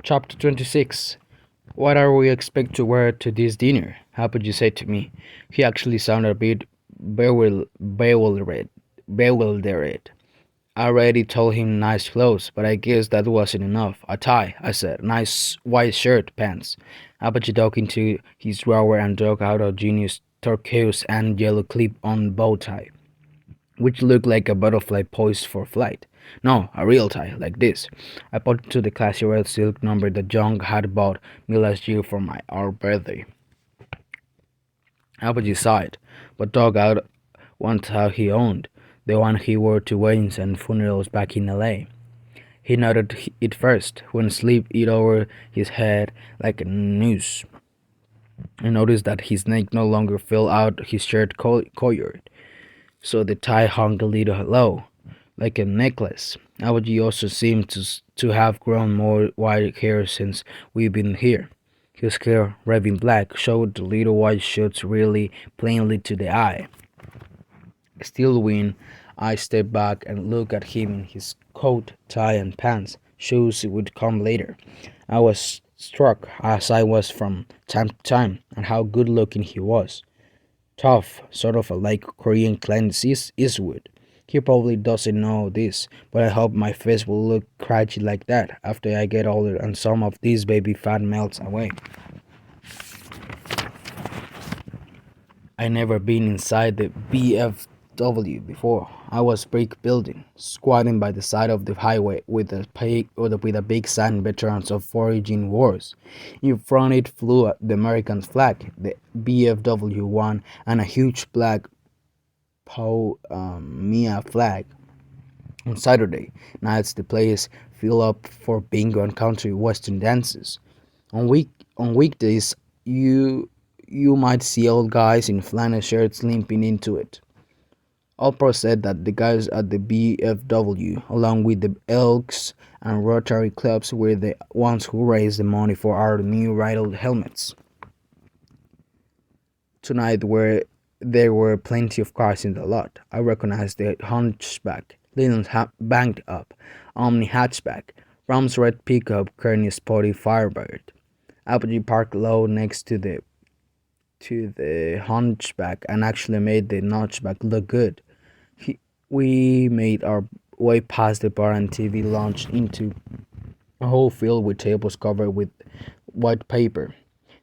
Chapter 26. What are we expect to wear to this dinner? Apogee said to me. He actually sounded a bit bewildered. I already told him nice clothes, but I guess that wasn't enough. A tie, I said. Nice white shirt, pants. Apogee dug into his drawer and dug out a genius turquoise and yellow clip-on bow tie, which looked like a butterfly poised for flight. No, a real tie, like this. I pointed to the classy red silk number that John had bought me last year for our birthday. Apogee sighed, but dug out one tie he owned, the one he wore to weddings and funerals back in LA. He nodded it first, then slipped it over his head like a noose. I noticed that his neck no longer fell out his shirt collar, so the tie hung a little low, like a necklace. Awaji also seemed to have grown more white hair since we've been here. His hair, raving black, showed the little white shoots really plainly to the eye. Still when I stepped back and looked at him in his coat, tie, and pants, shoes would come later. I was struck, as I was from time to time, at how good looking he was. Tough, sort of like Korean Clint Eastwood. He probably doesn't know this, but I hope my face will look crunchy like that after I get older and some of this baby fat melts away. I never been inside the BFW before. I was brick building, squatting by the side of the highway with a big sign veterans of foraging wars. In front it flew the American flag, the BFW one, and a huge black Mia flag. On Saturday nights the place fill up for bingo and country western dances. On weekdays you might see old guys in flannel shirts limping into it. Oprah said that the guys at the BFW, along with the Elks and Rotary clubs, were the ones who raised the money for our new rifle helmets. Tonight, where there were plenty of cars in the lot, I recognized the hunchback, Leland's banked up, Omni hatchback, Ram's red pickup, Kearney's spotty Firebird. Apogee parked low next to the hunchback and actually made the notchback look good. We made our way past the bar and TV lounge into a hall filled with tables covered with white paper.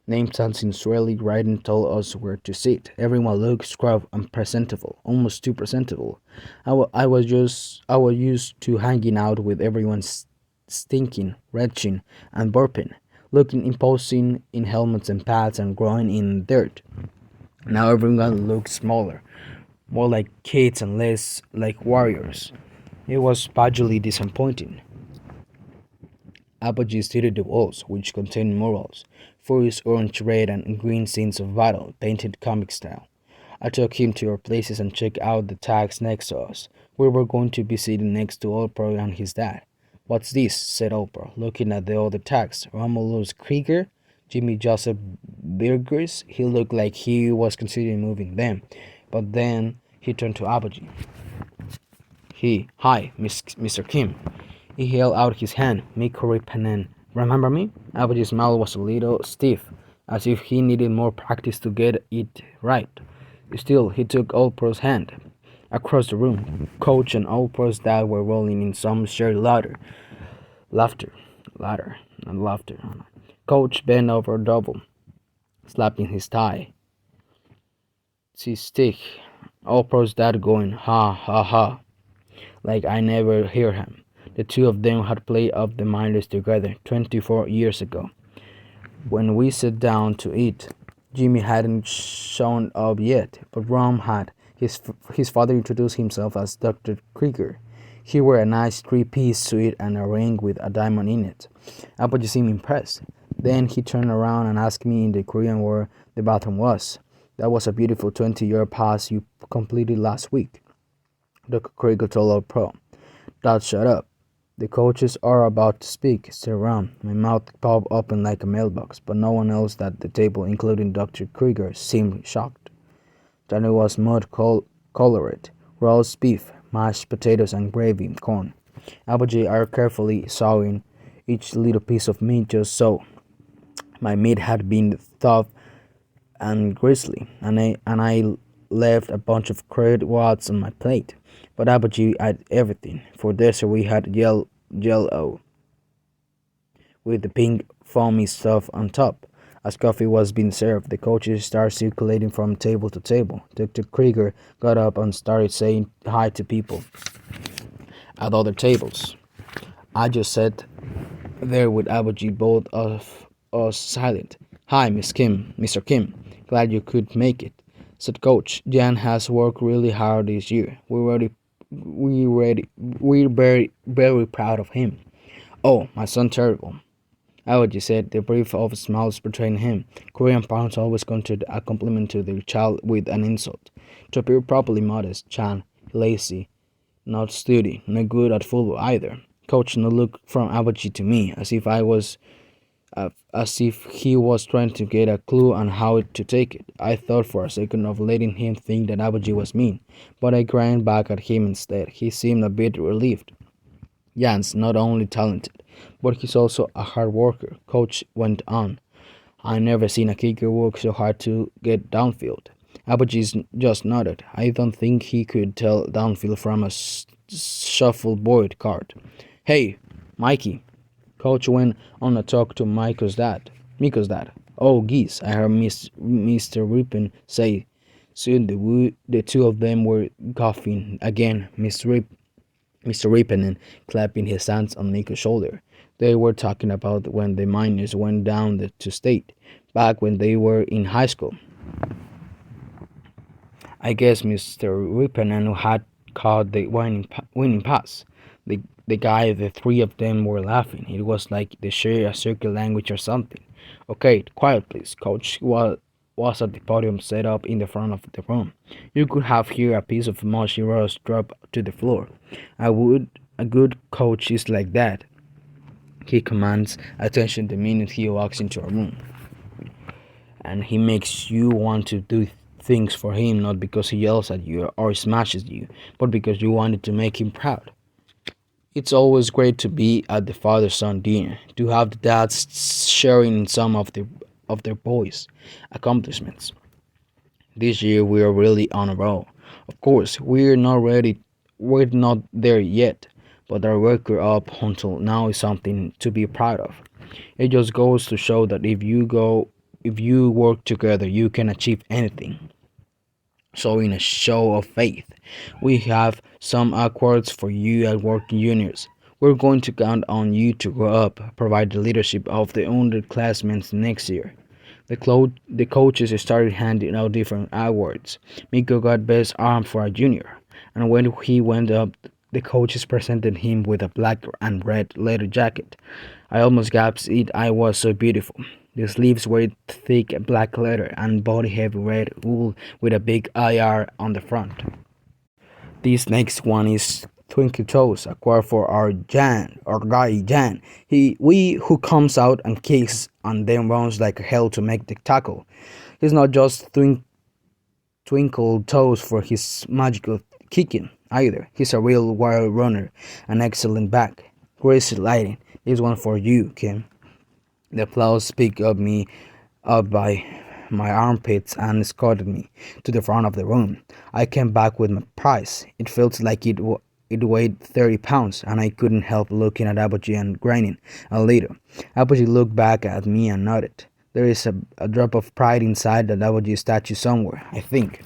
Name tags in Swahili writing told us where to sit. Everyone looked scrubbed and presentable, almost too presentable. I was used to hanging out with everyone stinking, retching, and burping, looking imposing in helmets and pads and growing in dirt. Now everyone looked smaller, more like kids and less like warriors. It was patchily disappointing. Apogee studied the walls, which contained murals, furious orange, red, and green scenes of battle, painted comic style. I took him to our places and checked out the tags next to us. We were going to be sitting next to Oprah and his dad. What's this? Said Oprah, looking at the other tags. Romulus Krieger, Jimmy Joseph Burgers. He looked like he was considering moving them, but then he turned to Apogee. Hi, Mr. Kim. He held out his hand. Mikori Panen. Remember me? Apogee's mouth was a little stiff, as if he needed more practice to get it right. Still, he took Oprah's hand. Across the room, Coach and Oprah's dad were rolling in some shared laughter. Ladder, not laughter. Coach bent over double, slapping his thigh. His stick. Oprah's dad going, ha ha ha, like I never hear him. The two of them had played up the minders together 24 years ago. When we sat down to eat, Jimmy hadn't shown up yet, but Rom had. His father introduced himself as Dr. Krieger. He wore a nice three-piece suit and a ring with a diamond in it. Apogee seemed impressed. Then he turned around and asked me in the Korean where the bathroom was. That was a beautiful 20-year pass you completed last week. Dr. Krieger told our pro. Dad, shut up. The coaches are about to speak. Sit around. My mouth popped open like a mailbox, but no one else at the table, including Dr. Krieger, seemed shocked. Dinner was colored, roast beef, mashed potatoes, and gravy, corn. Apogee are carefully sawing each little piece of meat just so. My meat had been tough and grisly, and I left a bunch of curd wads on my plate. But Abaji had everything. For dessert, we had jello with the pink foamy stuff on top. As coffee was being served, the coaches started circulating from table to table. Dr. Krieger got up and started saying hi to people at other tables. I just sat there with Abaji, both of us silent. Hi, Miss Kim, Mr. Kim. Glad you could make it, said Coach. Jan has worked really hard this year. We're very proud of him. Oh, my son, terrible. Abaji said, the brief of smiles betraying him. Korean parents always countered a compliment to their child with an insult. To appear properly modest, Chan, lazy, not steady, not good at football either. Coach no look from Abaji to me, as if he was trying to get a clue on how to take it. I thought for a second of letting him think that Abaji was mean, but I grinned back at him instead. He seemed a bit relieved. Jan's not only talented, but he's also a hard worker, Coach went on. I never seen a kicker work so hard to get downfield. Abaji just nodded. I don't think he could tell downfield from a shuffleboard card. Hey, Mikey. Coach went on a talk to Miko's dad. Oh, geez, I heard Mr. Ripon say. Soon the two of them were coughing again. Mr. Ripon and clapping his hands on Miko's shoulder. They were talking about when the miners went down to state, back when they were in high school. I guess Mr. Ripon had caught the winning pass. The three of them were laughing. It was like they shared a circle language or something. Okay, quiet please. Coach was at the podium set up in the front of the room. You could have heard a piece of mushy roast drop to the floor. A good coach is like that. He commands attention the minute he walks into a room. And he makes you want to do things for him, not because he yells at you or smashes you, but because you wanted to make him proud. It's always great to be at the father-son dinner, to have the dads sharing in some of their boys' accomplishments. This year we are really on a roll. Of course, we're not there yet, but our record up until now is something to be proud of. It just goes to show that if you work together, you can achieve anything. So in a show of faith, we have some awards for you at working juniors. We're going to count on you to grow up, provide the leadership of the underclassmen next year. The coaches started handing out different awards. Miko got best arm for a junior, and when he went up, the coaches presented him with a black and red leather jacket. I almost gasped it. I was so beautiful. The sleeves were thick black leather and body heavy red wool with a big IR on the front. This next one is Twinkle Toes, a quart for our guy Jan. We who comes out and kicks and then runs like hell to make the tackle. He's not just Twinkle Toes for his magical kicking either. He's a real wild runner, an excellent back. Crazy lighting. This one for you, Kim. The applause picked me up by my armpits and escorted me to the front of the room. I came back with my prize. It felt like it weighed 30 pounds, and I couldn't help looking at Apogee and grinning a little. Apogee looked back at me and nodded. There is a drop of pride inside that Apogee statue somewhere, I think.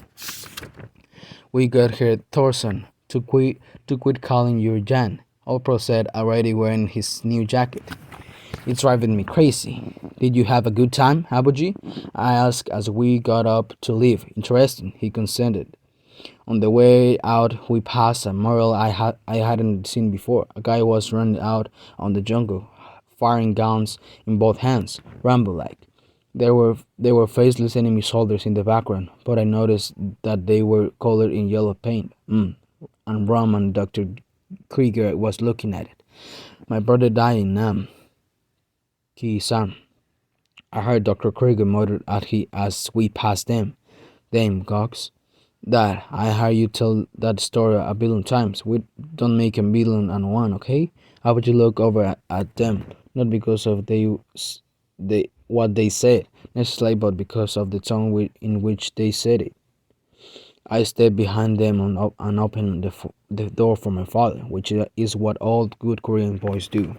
We got here, Thorson, to quit calling you Jan, Oprah said, already wearing his new jacket. It's driving me crazy. Did you have a good time, Apogee? I asked as we got up to leave. Interesting, he consented. On the way out, we passed a mural I hadn't seen before. A guy was running out on the jungle, firing guns in both hands, Rambo-like. There were faceless enemy soldiers in the background, but I noticed that they were colored in yellow paint. And Rum and Dr. Krieger was looking at it. My brother died in Nam. Ki-san. I heard Dr. Krieger muttered at he as we passed them. Damn, Gox. Dad, I heard you tell that story a billion times. We don't make a billion and one, okay? How would you look over at them? not because of they what they said necessarily, but because of the tone in which they said it. I stepped behind them and opened the door for my father, which is what all good Korean boys do.